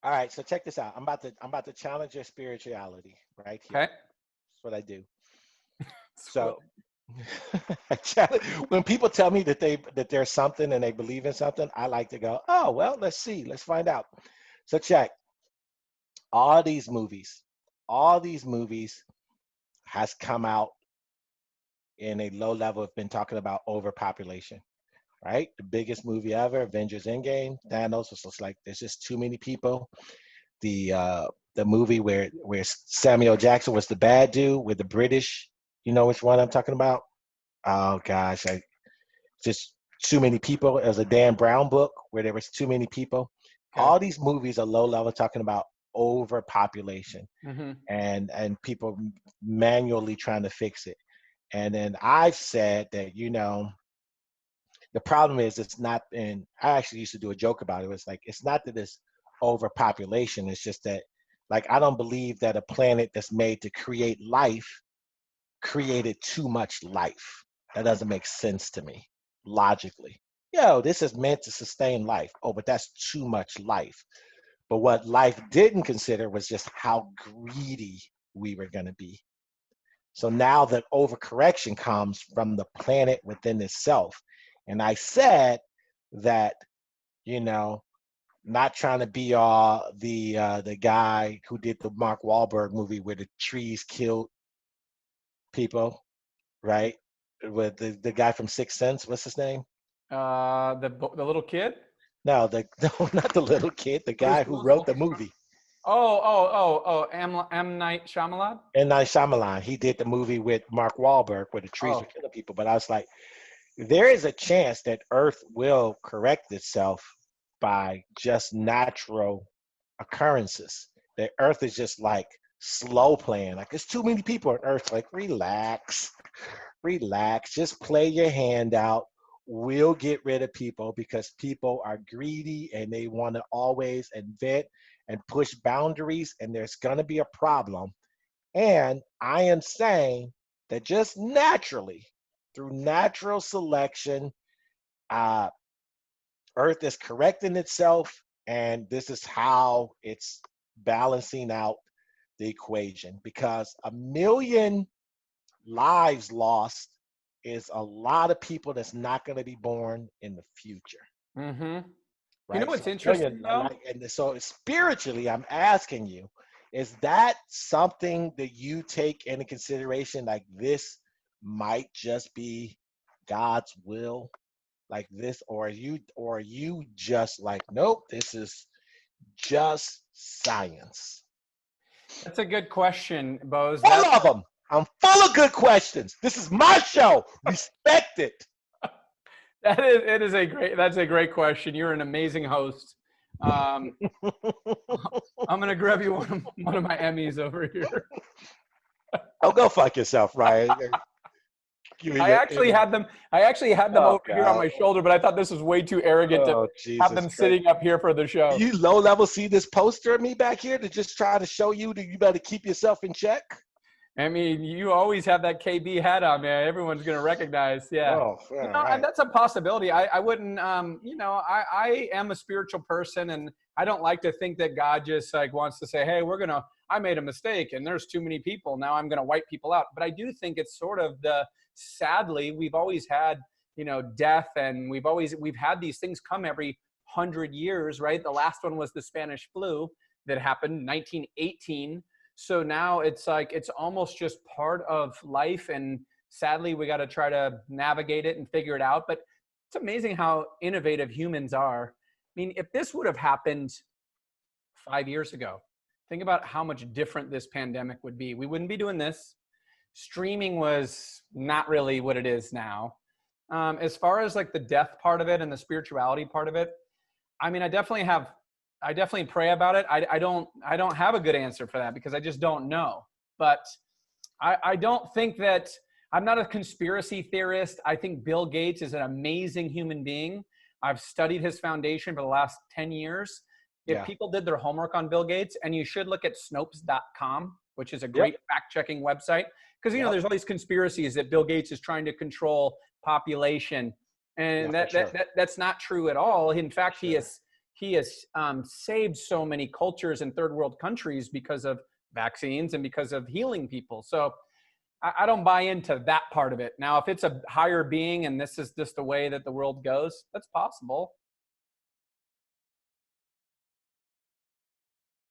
All right, so check this out. I'm about to challenge your spirituality right here. Okay. That's what I do. Swear. So I challenge, when people tell me that there's something and they believe in something, I like to go, oh well, let's see, let's find out. So check all these movies, all these movies has come out in a low level. Have been talking about overpopulation, right? The biggest movie ever, Avengers Endgame. Thanos was just like, there's just too many people. The movie where Samuel Jackson was the bad dude with the British, you know which one I'm talking about? Oh gosh, I just too many people. It was a Dan Brown book where there was too many people. Okay. All these movies are low level talking about overpopulation Mm-hmm. and people manually trying to fix it. And then I've said that, the problem is it's not, and I actually used to do a joke about it. It's like, it's not that it's overpopulation. It's just that, like, I don't believe that a planet that's made to create life created too much life. That doesn't make sense to me logically. This is meant to sustain life. Oh, but that's too much life. But what life didn't consider was just how greedy we were going to be. So now the overcorrection comes from the planet within itself. And I said that, you know, not trying to be the guy who did the Mark Wahlberg movie where the trees killed people, right? With the guy from Sixth Sense, what's his name? The little kid. No, no, not the little kid, the Bruce guy who Willis. wrote the movie. Oh. M. Night Shyamalan. And Night Shyamalan, he did the movie with Mark Wahlberg where the trees were Oh, killing people. But I was like, there is a chance that Earth will correct itself by just natural occurrences. The Earth is just like slow playing. Like, there's too many people on Earth. Like, relax, relax. Just play your hand out. We'll get rid of people because people are greedy and they want to always invent and push boundaries, and there's going to be a problem. And I am saying that just naturally, through natural selection, uh, Earth is correcting itself, and this is how it's balancing out the equation. Because a million lives lost is a lot of people that's not going to be born in the future, mm-hmm. You know right? what's So a million, interesting though? like, and so spiritually, I'm asking you, is that something that you take into consideration? Like, this might just be God's will, like this, or are you just like, nope, this is just science? That's a good question, Bose. Full of them. I'm full of good questions. This is my show. Respect it. That's a great question. You're an amazing host. Um, I'm gonna grab you one of my Emmys over here. Oh, go fuck yourself, Ryan. Give me I the actually Emmy. had them. I actually had them Oh over here on God. my shoulder, but I thought this was way too arrogant to Oh have Jesus them Christ. sitting up here for the show. You low level see this poster of me back here to just try to show you that you better keep yourself in check? I mean, you always have that KB hat on, man. Everyone's gonna recognize. Yeah. Oh, all And right. that's a possibility. I wouldn't, I am a spiritual person, and I don't like to think that God just like wants to say, hey, I made a mistake and there's too many people. Now I'm going to wipe people out. But I do think it's sort of sadly, we've always had, death, and we've had these things come every 100 years, right? The last one was the Spanish flu that happened in 1918. So now it's like, it's almost just part of life. And sadly, we got to try to navigate it and figure it out. But it's amazing how innovative humans are. I mean, if this would have happened 5 years ago, think about how much different this pandemic would be. We wouldn't be doing this. Streaming was not really what it is now. As far as like the death part of it and the spirituality part of it, I mean, I definitely pray about it. I don't have a good answer for that because I just don't know. But I don't think that, I'm not a conspiracy theorist. I think Bill Gates is an amazing human being. I've studied his foundation for the last 10 years. If Yeah. people did their homework on Bill Gates, and you should look at Snopes.com, which is a Yep. great fact-checking website, because Yep. there's all these conspiracies that Bill Gates is trying to control population, Yeah, and for sure. that's not true at all. In fact, Sure. he has saved so many cultures in third world countries because of vaccines and because of healing people. So I don't buy into that part of it. Now, if it's a higher being and this is just the way that the world goes, that's possible.